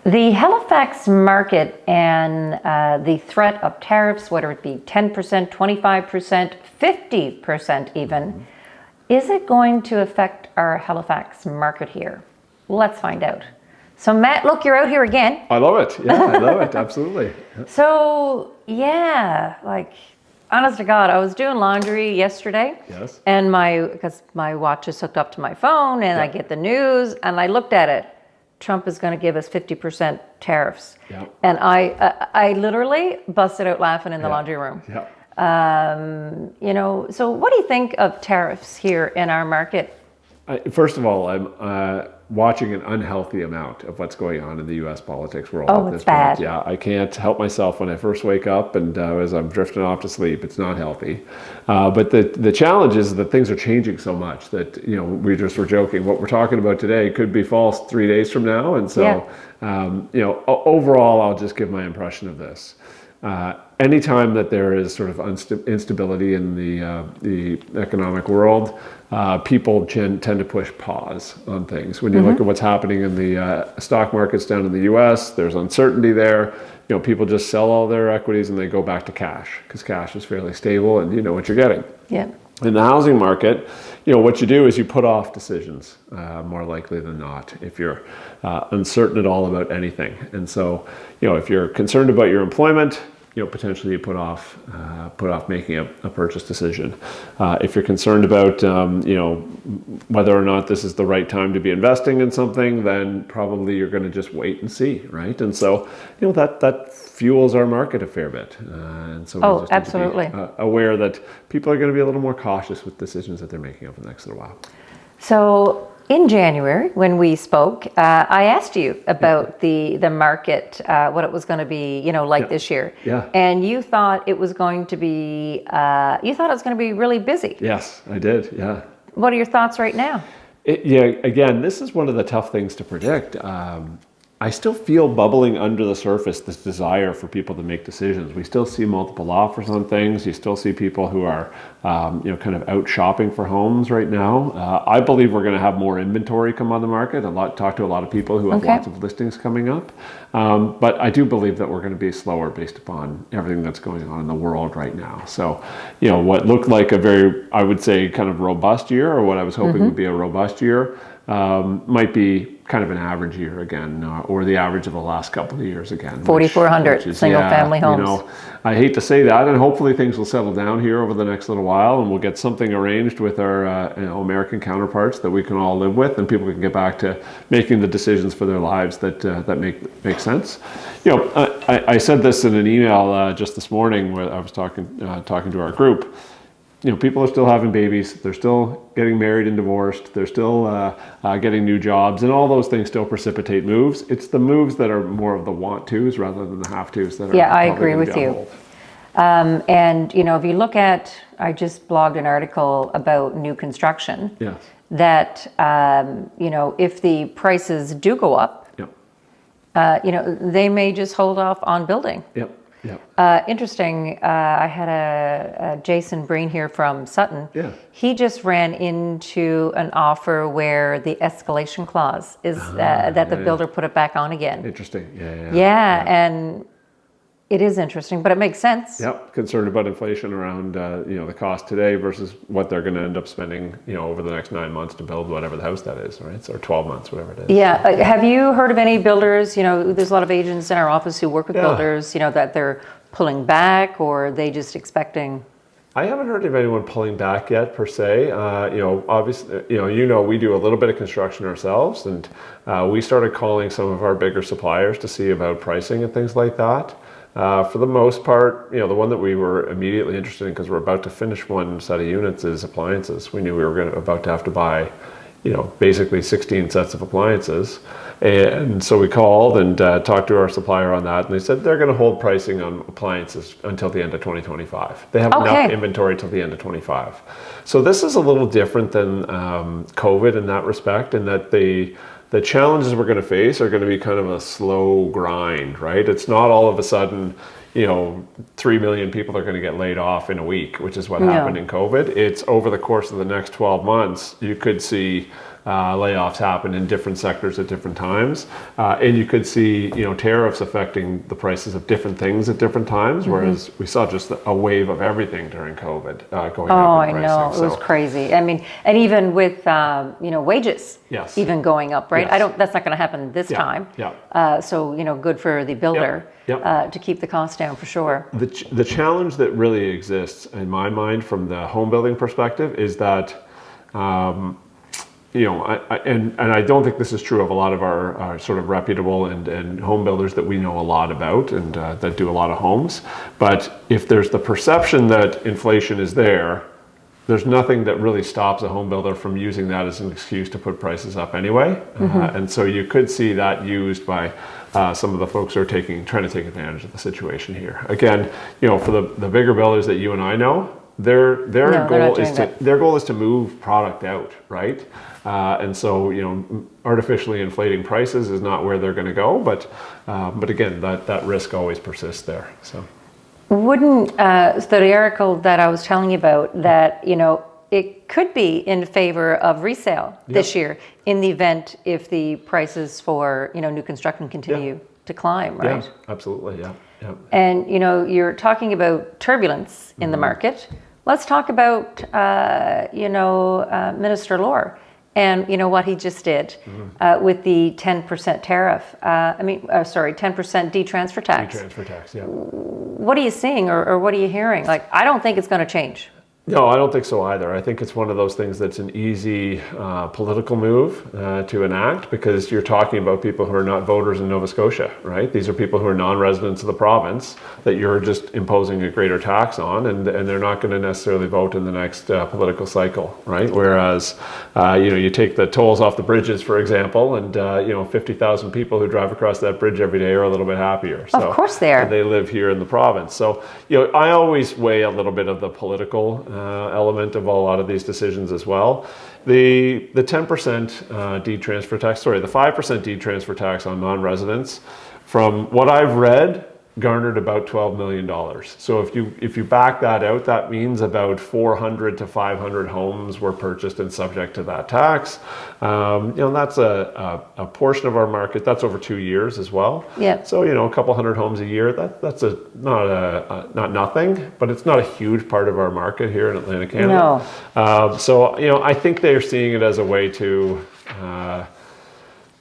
The Halifax market and the threat of tariffs, whether it be 10%, 25%, 50% even, is it going to affect our Halifax market here? Let's find out. So Matt, look, you're out here again. I love it. Yeah, I love it. Absolutely. So yeah, like honest to God, I was doing laundry yesterday. Yes. And because my watch is hooked up to my phone and I get the news and I looked at it. Trump is going to give us 50% tariffs. Yeah. And I literally busted out laughing in the laundry room. Yeah. So what do you think of tariffs here in our market? First of all, I'm watching an unhealthy amount of what's going on in the U.S. politics world at this bad. point. Yeah, I can't help myself when I first wake up and as I'm drifting off to sleep. It's not healthy. But the challenge is that things are changing so much that, we just were joking. What we're talking about today could be false 3 days from now. And so, overall, I'll just give my impression of this. Anytime that there is sort of instability in the economic world, people tend to push pause on things. When you look at what's happening in the stock markets down in the U.S., there's uncertainty there. People just sell all their equities and they go back to cash because cash is fairly stable and you know what you're getting. Yeah. In the housing market, what you do is you put off decisions more likely than not if you're uncertain at all about anything. And so, if you're concerned about your employment, potentially you put off making a purchase decision. If you're concerned about, whether or not this is the right time to be investing in something, then probably you're going to just wait and see, right? And so, that fuels our market a fair bit. And so we just absolutely. need to be aware that people are going to be a little more cautious with decisions that they're making over the next little while. So in January, when we spoke, I asked you about the market, what it was going to be, this year. Yeah. And you thought it was going to be, really busy. Yes, I did. Yeah. What are your thoughts right now? Again, this is one of the tough things to predict. I still feel bubbling under the surface this desire for people to make decisions. We still see multiple offers on things. You still see people who are, kind of out shopping for homes right now. I believe we're going to have more inventory come on the market. Talk to a lot of people who have lots of listings coming up. But I do believe that we're going to be slower based upon everything that's going on in the world right now. So, what looked like a very, I would say, kind of robust year, or what I was hoping would be a robust year, might be kind of an average year again, or the average of the last couple of years again. 4,400 single-family homes. I hate to say that, and hopefully things will settle down here over the next little while, and we'll get something arranged with our American counterparts that we can all live with, and people can get back to making the decisions for their lives that make sense. I said this in an email just this morning where I was talking to our group. People are still having babies. They're still getting married and divorced. They're still getting new jobs, and all those things still precipitate moves. It's the moves that are more of the want tos rather than the have tos that are. Yeah, I agree with you. And if you look at, I just blogged an article about new construction. Yes. That if the prices do go up, they may just hold off on building. Yep. Yeah. Interesting. I had a Jason Breen here from Sutton. Yeah. He just ran into an offer where the escalation clause is that the builder put it back on again. Interesting. Yeah, and it is interesting, but it makes sense. Yep. Concerned about inflation around the cost today versus what they're going to end up spending over the next 9 months to build whatever the house that is, right? Or 12 months, whatever it is. Yeah. Have you heard of any builders? There's a lot of agents in our office who work with builders. That they're pulling back, or are they just expecting? I haven't heard of anyone pulling back yet per se. Obviously, we do a little bit of construction ourselves, and we started calling some of our bigger suppliers to see about pricing and things like that. For the most part, the one that we were immediately interested in because we're about to finish one set of units is appliances. We knew we were about to have to buy, basically 16 sets of appliances. And so we called and talked to our supplier on that, and they said they're going to hold pricing on appliances until the end of 2025. They have enough inventory till the end of 25. So this is a little different than COVID in that respect, in that the challenges we're going to face are going to be kind of a slow grind, right? It's not all of a sudden, 3 million people are going to get laid off in a week, which is what happened in COVID. It's over the course of the next 12 months, you could see layoffs happen in different sectors at different times, and you could see tariffs affecting the prices of different things at different times. Whereas we saw just a wave of everything during COVID going up. Oh, in I pricing. know, it was crazy. I mean, and even with wages, Yes. even going up, right? Yes. That's not going to happen this time. Yeah. So good for the builder to keep the cost down for sure. The challenge that really exists in my mind from the home building perspective is that. I don't think this is true of a lot of our sort of reputable and home builders that we know a lot about and that do a lot of homes. But if there's the perception that inflation is there's nothing that really stops a home builder from using that as an excuse to put prices up anyway. And so you could see that used by some of the folks who are trying to take advantage of the situation here. Again, for the bigger builders that you and I know, their goal is to move product out, right? And so artificially inflating prices is not where they're going to go, but again, that risk always persists there. So wouldn't so the article that I was telling you about, that it could be in favor of resale this year in the event if the prices for new construction continue to climb, right? Yeah, absolutely, yeah. And you're talking about turbulence in the market. Let's talk about Minister Lohr and what he just did with the 10% tariff. 10% D-transfer tax. D-transfer tax, yeah. What are you seeing or what are you hearing? I don't think it's going to change. No, I don't think so either. I think it's one of those things that's an easy political move to enact, because you're talking about people who are not voters in Nova Scotia, right? These are people who are non-residents of the province that you're just imposing a greater tax on, and they're not going to necessarily vote in the next political cycle, right? Whereas, you take the tolls off the bridges, for example, and 50,000 people who drive across that bridge every day are a little bit happier. So, of course they are. They live here in the province. So, I always weigh a little bit of the political element of a lot of these decisions as well. The 10% D-transfer tax, the 5% D-transfer tax on non-residents, from what I've read, garnered about $12 million. So if you back that out, that means about 400 to 500 homes were purchased and subject to that tax. That's a portion of our market. That's over 2 years as well. Yeah. So a couple hundred homes a year. That's not nothing, but it's not a huge part of our market here in Atlantic Canada. No. So I think they're seeing it as a way to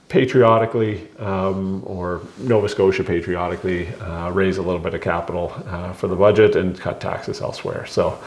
patriotically, or Nova Scotia patriotically, raise a little bit of capital for the budget and cut taxes elsewhere. So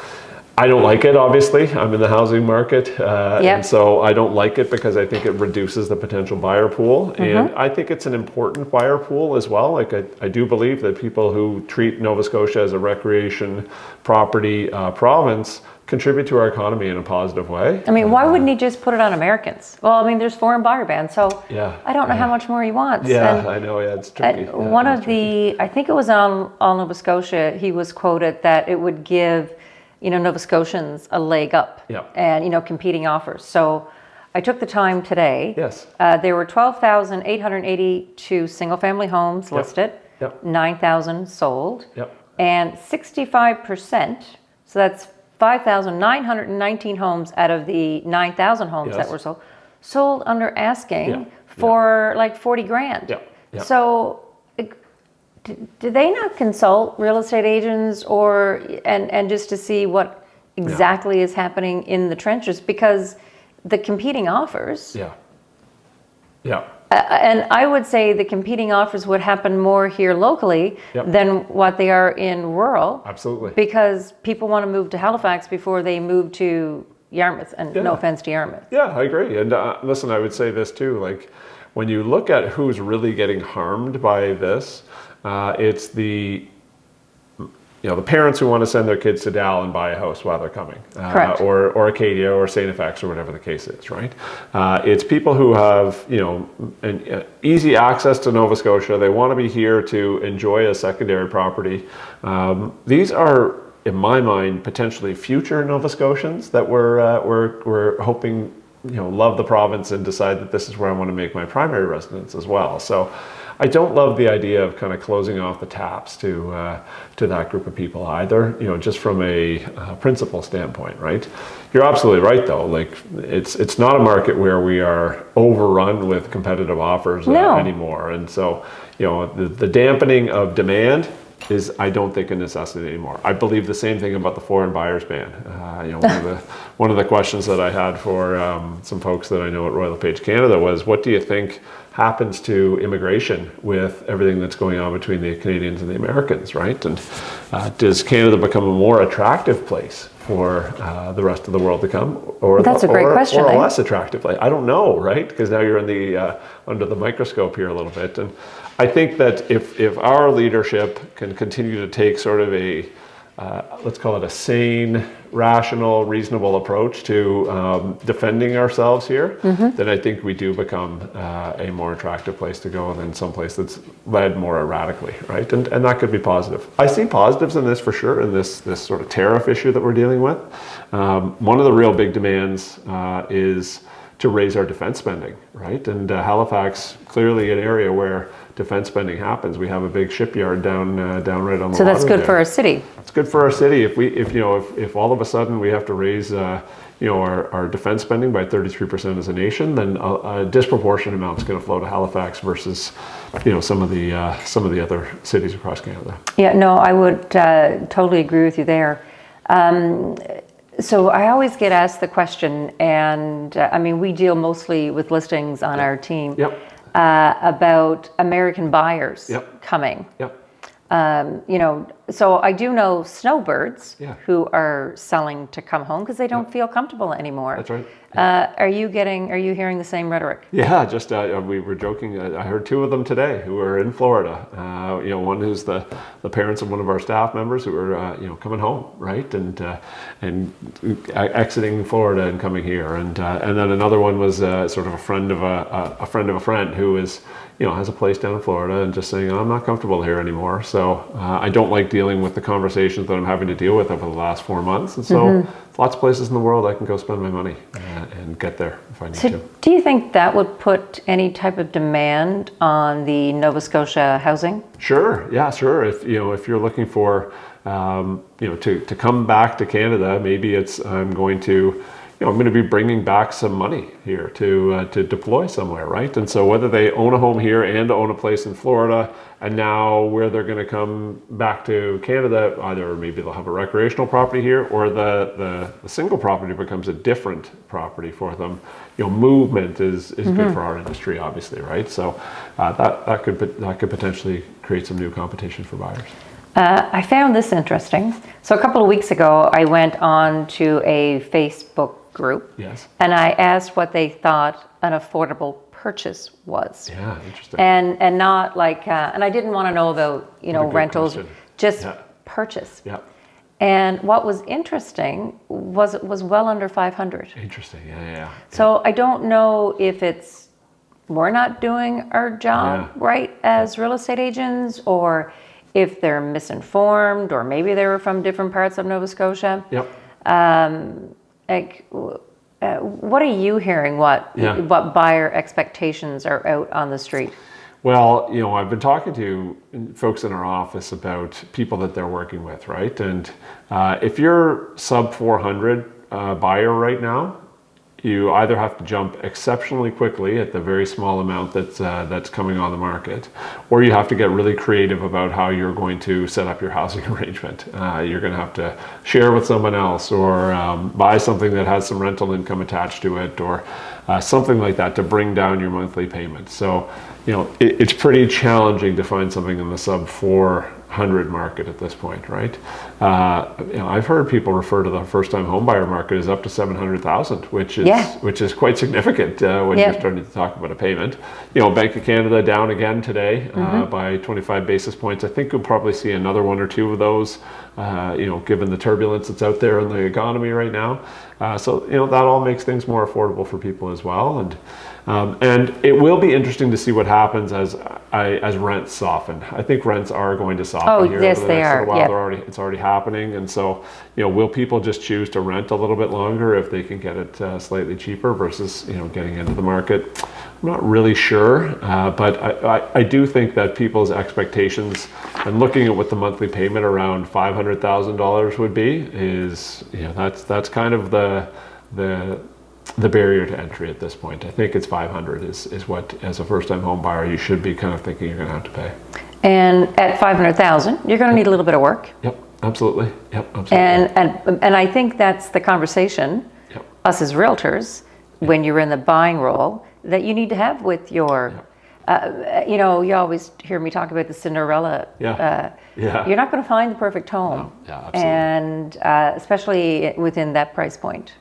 I don't like it, obviously. I'm in the housing market, and so I don't like it because I think it reduces the potential buyer pool. And I think it's an important buyer pool as well. I do believe that people who treat Nova Scotia as a recreation property province contribute to our economy in a positive way. I mean, why wouldn't he just put it on Americans? Well, there's foreign buyer ban, so I don't know how much more he wants. Yeah, I know, it's tricky. I think it was on All Nova Scotia, he was quoted that it would give, Nova Scotians a leg up and, competing offers. So I took the time today. Yes. There were 12,882 single-family homes listed, 9,000 sold, and 65%, so that's 5,919 homes out of the 9,000 homes that were sold under asking for like 40 grand. So do they not consult real estate agents and just to see what exactly is happening in the trenches? Because the competing offers. And I would say the competing offers would happen more here locally than what they are in rural. Absolutely. Because people want to move to Halifax before they move to Yarmouth, and no offense to Yarmouth. Yeah, I agree. And listen, I would say this too, when you look at who's really getting harmed by this, it's the parents who want to send their kids to Dal and buy a house while they're coming, or Acadia or St. FX or whatever the case is, right? It's people who have an easy access to Nova Scotia. They want to be here to enjoy a secondary property. These are, in my mind, potentially future Nova Scotians that we're hoping love the province and decide that this is where I want to make my primary residence as well. So I don't love the idea of kind of closing off the taps to that group of people either. Just from a principle standpoint, right? You're absolutely right, though. Like it's not a market where we are overrun with competitive offers anymore, and so the dampening of demand is, I don't think, a necessity anymore. I believe the same thing about the foreign buyers ban. One of the questions that I had for some folks that I know at Royal LePage Canada was, what do you think happens to immigration with everything that's going on between the Canadians and the Americans, right? And does Canada become a more attractive place for the rest of the world to come, or that's a great question, or a less attractive place? I don't know, right? Because now you're in the under the microscope here a little bit, and I think that if our leadership can continue to take sort of a let's call it a sane, rational, reasonable approach to defending ourselves here, then I think we do become a more attractive place to go than some place that's led more erratically, right? And that could be positive. I see positives in this for sure, in this sort of tariff issue that we're dealing with. One of the real big demands is to raise our defense spending, right? And Halifax, clearly an area where defense spending happens. We have a big shipyard down right on the So that's water good for our city. It's good for our city. If all of a sudden we have to raise our defense spending by 33% as a nation, then a disproportionate amount is going to flow to Halifax versus some of the other cities across Canada. Yeah, no, I would totally agree with you there. So I always get asked the question, and I mean, we deal mostly with listings on our team. Yep. About American buyers coming. Yep. So I do know snowbirds Yeah. who are selling to come home because they don't feel comfortable anymore. That's right. Are you hearing the same rhetoric? Yeah, just we were joking. I heard two of them today who are in Florida. One who's the parents of one of our staff members who are coming home, right, and exiting Florida and coming here, and then another one was sort of a friend of a friend of a friend who is has a place down in Florida and just saying, I'm not comfortable here anymore. So I don't like dealing with the conversations that I'm having to deal with over the last 4 months, and so lots of places in the world I can go spend my money and get there if I need to. Do you think that would put any type of demand on the Nova Scotia housing? Sure. Yeah, sure. If you're looking for to come back to Canada, maybe it's I'm going to be bringing back some money here to deploy somewhere, right? And so whether they own a home here and own a place in Florida, and now where they're going to come back to Canada, either maybe they'll have a recreational property here, or the single property becomes a different property for them. Movement is good for our industry, obviously, right? So that could potentially create some new competition for buyers. I found this interesting. So a couple of weeks ago, I went on to a Facebook group, Yes. and I asked what they thought an affordable purchase was. Yeah, interesting. And not like, and I didn't want to know about, rentals, question. just Yeah. purchase. Yeah. And what was interesting was it was well under 500. Interesting. Yeah. So I don't know if it's we're not doing our job right as real estate agents, or if they're misinformed, or maybe they were from different parts of Nova Scotia. Yep. What are you hearing? What buyer expectations are out on the street? Well, I've been talking to folks in our office about people that they're working with, right? And if you're sub 400 buyer right now, you either have to jump exceptionally quickly at the very small amount that's coming on the market, or you have to get really creative about how you're going to set up your housing arrangement. You're going to have to share with someone else, or buy something that has some rental income attached to it, or something like that to bring down your monthly payment. So, it's pretty challenging to find something in the sub 400 market at this point, right? I've heard people refer to the first-time homebuyer market as up to 700,000, which is quite significant when you're starting to talk about a payment. Bank of Canada down again today by 25 basis points. I think we'll probably see another one or two of those, given the turbulence that's out there in the economy right now. So that all makes things more affordable for people as well, and it will be interesting to see what happens as rents soften. I think rents are going to soften here yes, over the next little while. Yep. It's already happening, and so will people just choose to rent a little bit longer if they can get it slightly cheaper versus getting into the market? not really sure, but I do think that people's expectations and looking at what the monthly payment around $500,000 would be is, that's kind of the barrier to entry at this point. I think it's 500 is what, as a first-time home buyer, you should be kind of thinking you're going to have to pay. And at 500,000, you're going to need a little bit of work. Yep, absolutely. And I think that's the conversation, us as realtors, when you're in the buying role, that you need to have with your, you always hear me talk about the Cinderella. You're not going to find the perfect home. No. Absolutely. And especially within that price point.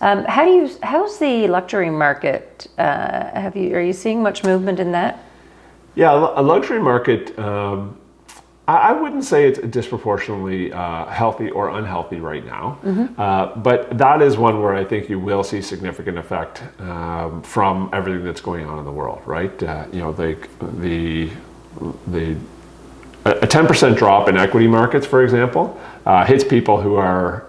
How's the luxury market? Are you seeing much movement in that? Yeah, a luxury market, I wouldn't say it's disproportionately healthy or unhealthy right now, but that is one where I think you will see significant effect from everything that's going on in the world, right? A 10% drop in equity markets, for example, hits people who are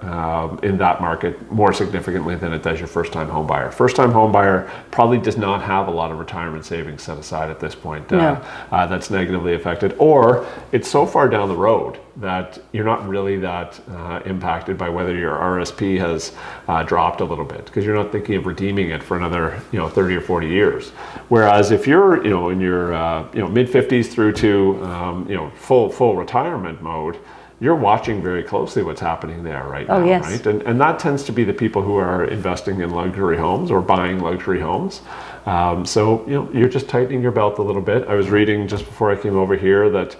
in that market more significantly than it does your first-time home buyer. First-time home buyer probably does not have a lot of retirement savings set aside at this point. That's negatively affected, or it's so far down the road that you're not really that impacted by whether your RSP has dropped a little bit, because you're not thinking of redeeming it for another 30 or 40 years. Whereas if you're in your mid-50s through to full retirement mode, you're watching very closely what's happening there right now, right? And that tends to be the people who are investing in luxury homes or buying luxury homes. So you're just tightening your belt a little bit. I was reading just before I came over here that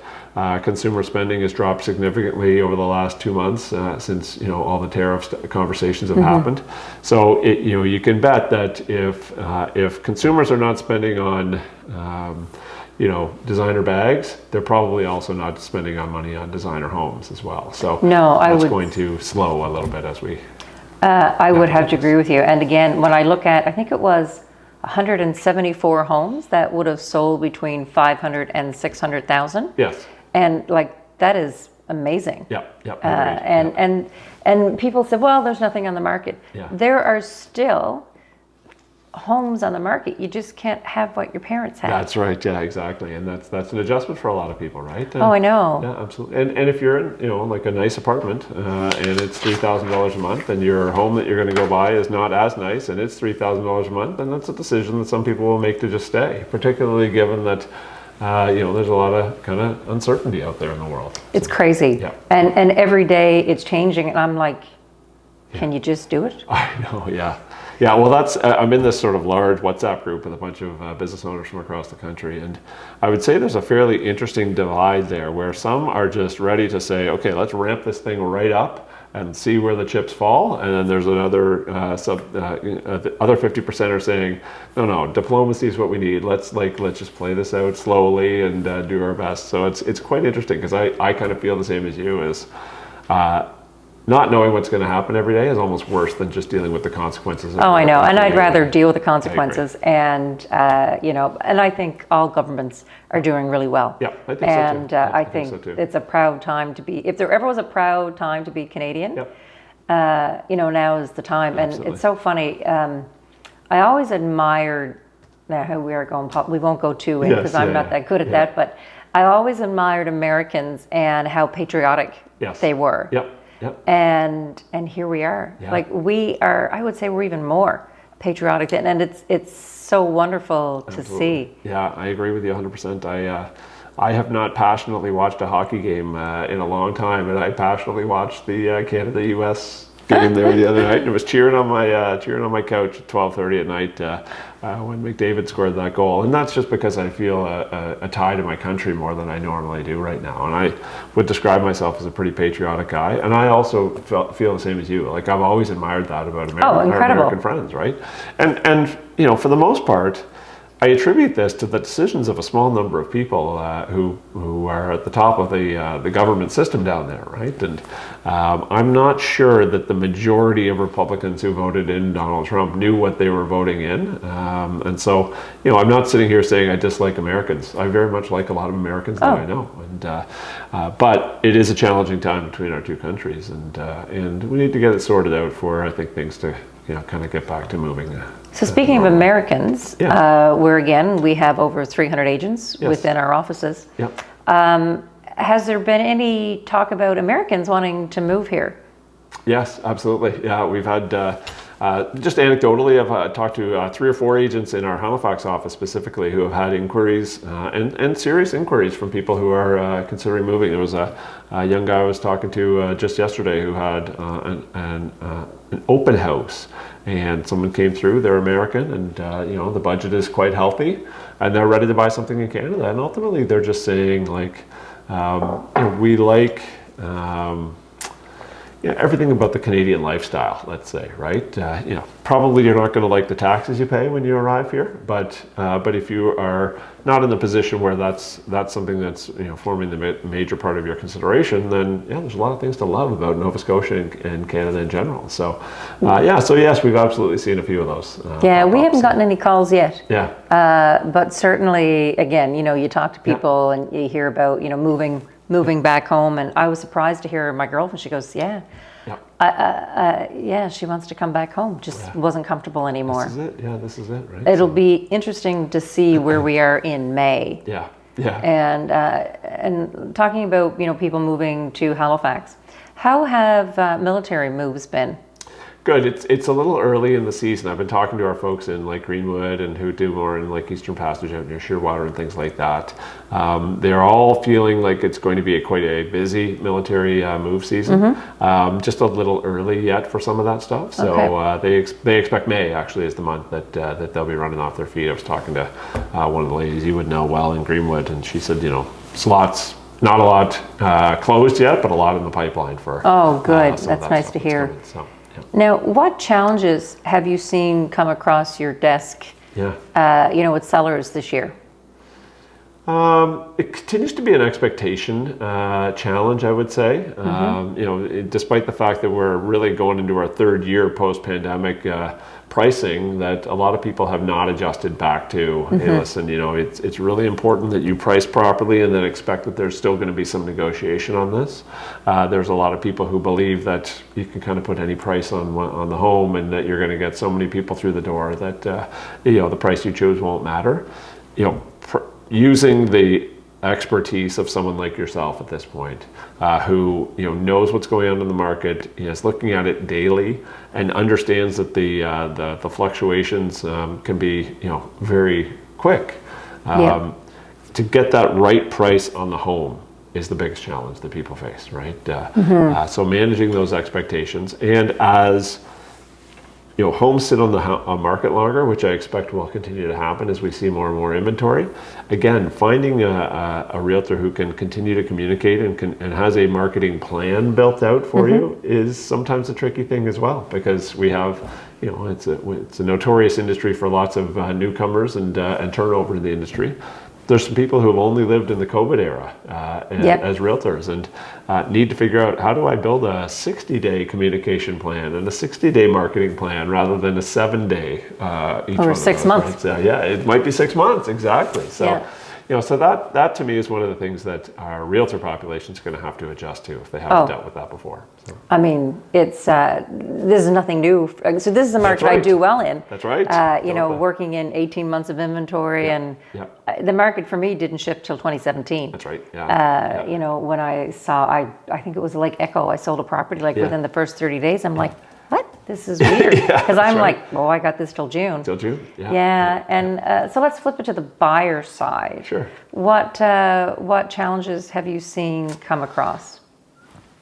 consumer spending has dropped significantly over the last 2 months since all the tariff conversations have happened. So you can bet that if consumers are not spending on designer bags, they're probably also not spending on money on designer homes as well. So that's going to slow a little bit as we. I would have to agree with you. And again, when I look at, I think it was 174 homes that would have sold between 500 and 600,000. Yes. And that is amazing. Agreed. And people said, well, there's nothing on the market. There are still homes on the market. You just can't have what your parents had. That's right. Yeah, exactly. And that's an adjustment for a lot of people, right? And, I know. Yeah, absolutely. And if you're in like a nice apartment and it's $3,000 a month, and your home that you're going to go buy is not as nice and it's $3,000 a month, then that's a decision that some people will make to just stay, particularly given that there's a lot of kind of uncertainty out there in the world. It's crazy. And every day it's changing, and I'm like, can you just do it? I know. Yeah, well, I'm in this sort of large WhatsApp group with a bunch of business owners from across the country, and I would say there's a fairly interesting divide there, where some are just ready to say, okay, let's ramp this thing right up and see where the chips fall, and then there's another the other 50% are saying, no, diplomacy is what we need. Let's just play this out slowly and do our best. So it's quite interesting, because I kind of feel the same as you, is not knowing what's going to happen every day is almost worse than just dealing with the consequences. I know, and I'd rather deal with the consequences. And and I think all governments are doing really well. Yeah, I think and, so too. I think so too. It's a proud time to be. If there ever was a proud time to be Canadian, now is the time. Absolutely. And it's so funny. I always admired. Now, how we are going. We won't go too in, because I'm not that good at that. But I always admired Americans and how patriotic they were. And here we are. Like, we are, I would say we're even more patriotic, and it's so wonderful to see. Yeah, I agree with you 100%. I have not passionately watched a hockey game in a long time, and I passionately watched the Canada-US game there the other night, and it was cheering on my couch at 12:30 at night when McDavid scored that goal. And that's just because I feel a tie to my country more than I normally do right now. And I would describe myself as a pretty patriotic guy. And I also feel the same as you. Like, I've always admired that about our American friends, right? And for the most part, I attribute this to the decisions of a small number of people who are at the top of the government system down there, right? And I'm not sure that the majority of Republicans who voted in Donald Trump knew what they were voting in. And so, I'm not sitting here saying I dislike Americans. I very much like a lot of Americans that I know. And but it is a challenging time between our two countries, and we need to get it sorted out for, I think, things to kind of get back to moving. So speaking of Americans, we have over 300 agents within our offices. Yep. Has there been any talk about Americans wanting to move here? Yes, absolutely. Yeah, we've had, just anecdotally, I've talked to 3 or 4 agents in our Halifax office specifically who have had inquiries and serious inquiries from people who are considering moving. There was a young guy I was talking to just yesterday who had an open house, and someone came through, they're American, and the budget is quite healthy, and they're ready to buy something in Canada. And ultimately they're just saying, like, we like everything about the Canadian lifestyle, let's say, right? Probably you're not going to like the taxes you pay when you arrive here, but if you are not in the position where that's something that's forming the major part of your consideration, then there's a lot of things to love about Nova Scotia and Canada in general. So so yes, we've absolutely seen a few of those. We haven't gotten any calls yet. Yeah. But certainly, again, you talk to people and you hear about moving back home, and I was surprised to hear my girlfriend. She goes, she wants to come back home. Just wasn't comfortable anymore. This is it. Yeah, this is it. Right. It'll be interesting to see where we are in May. Yeah. And talking about people moving to Halifax, how have military moves been? Good. It's a little early in the season. I've been talking to our folks in like Greenwood and who do more in like Eastern Passage out near Shearwater and things like that. They're all feeling like it's going to be quite a busy military move season. Just a little early yet for some of that stuff. So they expect May actually is the month that they'll be running off their feet. I was talking to one of the ladies you would know well in Greenwood, and she said slots. Not a lot closed yet, but a lot in the pipeline for. Oh, good. That's nice to hear. Now, what challenges have you seen come across your desk, with sellers this year? It continues to be an expectation challenge, I would say. Despite the fact that we're really going into our 3rd year post-pandemic pricing, that a lot of people have not adjusted back to, hey, listen, it's really important that you price properly and then expect that there's still going to be some negotiation on this. There's a lot of people who believe that you can kind of put any price on the home and that you're going to get so many people through the door that the price you choose won't matter. Using the expertise of someone like yourself at this point, who knows what's going on in the market, is looking at it daily, and understands that the fluctuations can be very quick. To get that right price on the home is the biggest challenge that people face, right? So managing those expectations, and as homes sit on the market longer, which I expect will continue to happen as we see more and more inventory. Again, finding a realtor who can continue to communicate and has a marketing plan built out for you is sometimes a tricky thing as well, because we have, it's a notorious industry for lots of newcomers and turnover in the industry. There's some people who have only lived in the COVID era as realtors and need to figure out, how do I build a 60-day communication plan and a 60-day marketing plan rather than a 7-day each or 6 months. Right? It might be 6 months, exactly. So, so that to me is one of the things that our realtor population is going to have to adjust to if they haven't dealt with that before. So. I mean, it's this is nothing new. So this is a market I do well in. That's right. Working in 18 months of inventory, and the market for me didn't shift till 2017. That's right. When I saw, I think it was like Echo. I sold a property within the first 30 days. I'm like, what? This is weird. Because I'm like, I got this till June. Till June. And so let's flip it to the buyer side. Sure. What challenges have you seen come across?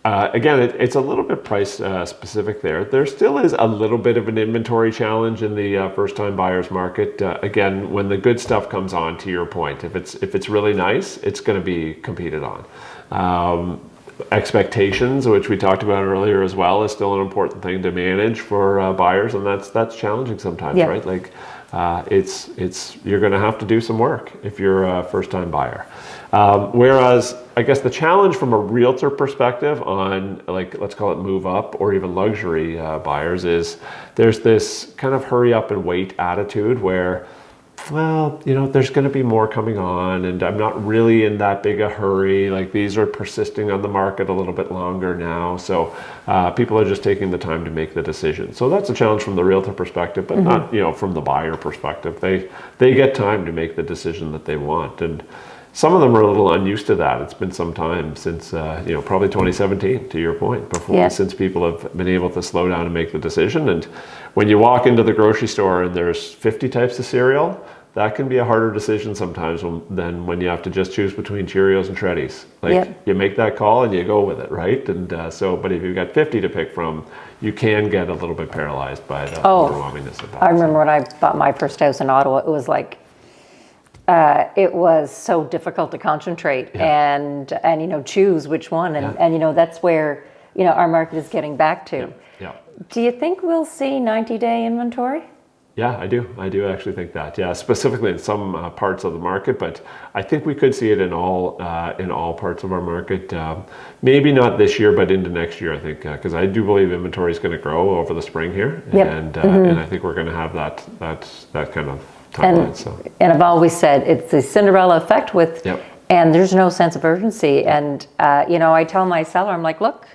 Again, it's a little bit price specific there. There still is a little bit of an inventory challenge in the first-time buyers market. Again, when the good stuff comes on, to your point, if it's really nice, it's going to be competed on. Expectations, which we talked about earlier as well, is still an important thing to manage for buyers, and that's challenging sometimes, right? Like, you're going to have to do some work if you're a first-time buyer. Whereas I guess the challenge from a realtor perspective on, let's call it move up or even luxury buyers, is there's this kind of hurry up and wait attitude where well, there's going to be more coming on, and I'm not really in that big a hurry. Like, these are persisting on the market a little bit longer now, so people are just taking the time to make the decision. So that's a challenge from the realtor perspective, but not from the buyer perspective. They get time to make the decision that they want, and some of them are a little unused to that. It's been some time since, probably 2017, to your point, since people have been able to slow down and make the decision. And when you walk into the grocery store and there's 50 types of cereal, that can be a harder decision sometimes than when you have to just choose between Cheerios and Shreddies. You make that call and you go with it, right? And but if you've got 50 to pick from, you can get a little bit paralyzed by the overwhelmingness of that. I remember when I bought my first house in Ottawa, it was like, it was so difficult to concentrate and choose which one, and that's where our market is getting back to. Do you think we'll see 90-day inventory? Yeah, I do actually think that. Yeah, specifically in some parts of the market, but I think we could see it in all parts of our market. Maybe not this year, but into next year, I think, because I do believe inventory is going to grow over the spring here, and I think we're going to have that kind of timeline. And I've always said it's the Cinderella effect and there's no sense of urgency. And I tell my seller, I'm like, look,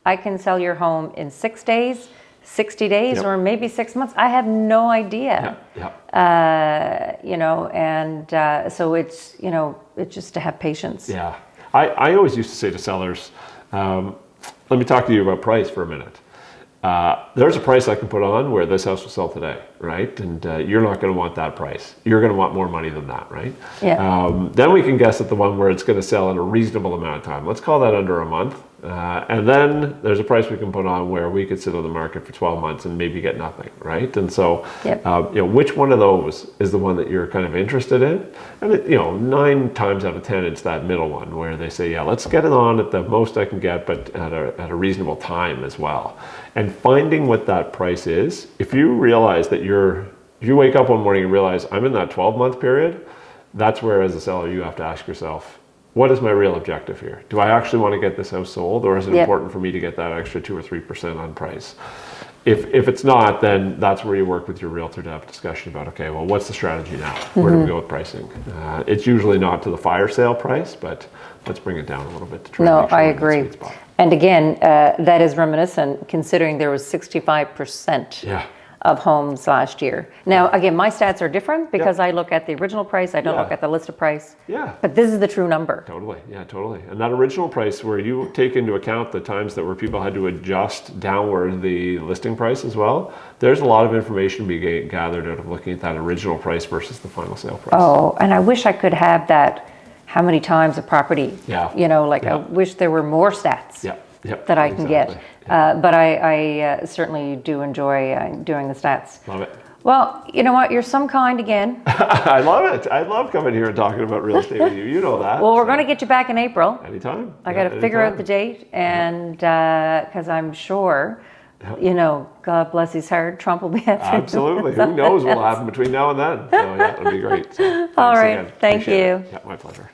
I can sell your home in 6 days. 60 days or maybe 6 months. I have no idea. So it's just to have patience. Yeah. I always used to say to sellers, let me talk to you about price for a minute. There's a price I can put on where this house will sell today, right? And you're not going to want that price. You're going to want more money than that, right? Then we can guess at the one where it's going to sell in a reasonable amount of time. Let's call that under a month. And then there's a price we can put on where we could sit on the market for 12 months and maybe get nothing, right? And so, which one of those is the one that you're kind of interested in? And 9 times out of 10, it's that middle one where they say, let's get it on at the most I can get, but at a reasonable time as well. And finding what that price is, if you realize that if you wake up one morning and realize I'm in that 12-month period, that's where as a seller you have to ask yourself, what is my real objective here? Do I actually want to get this house sold, or is it important for me to get that extra 2 or 3% on price? If it's not, then that's where you work with your realtor to have a discussion about, okay, well, what's the strategy now? Where do we go with pricing? It's usually not to the fire sale price, but let's bring it down a little bit to try to make sure I agree. And again, that is reminiscent considering there was 65% of homes last year. Now, again, my stats are different because I look at the original price. I don't look at the listed price. But this is the true number. Totally. Yeah, totally. And that original price where you take into account the times that where people had to adjust downward the listing price as well, there's a lot of information being gathered out of looking at that original price versus the final sale price. Oh, and I wish I could have that, how many times a property, I wish there were more stats that I can get. But I certainly do enjoy doing the stats. Love it. Well, you know what? You're some kind again. I love it. I love coming here and talking about real estate with you. You know that. Well, we're going to get you back in April. Anytime. I got to figure out the date, and because I'm sure, God bless his heart, Trump will be answering. Absolutely. Who knows what will happen between now and then? So, it'll be great. So, all right. Thank you. Yeah, my pleasure.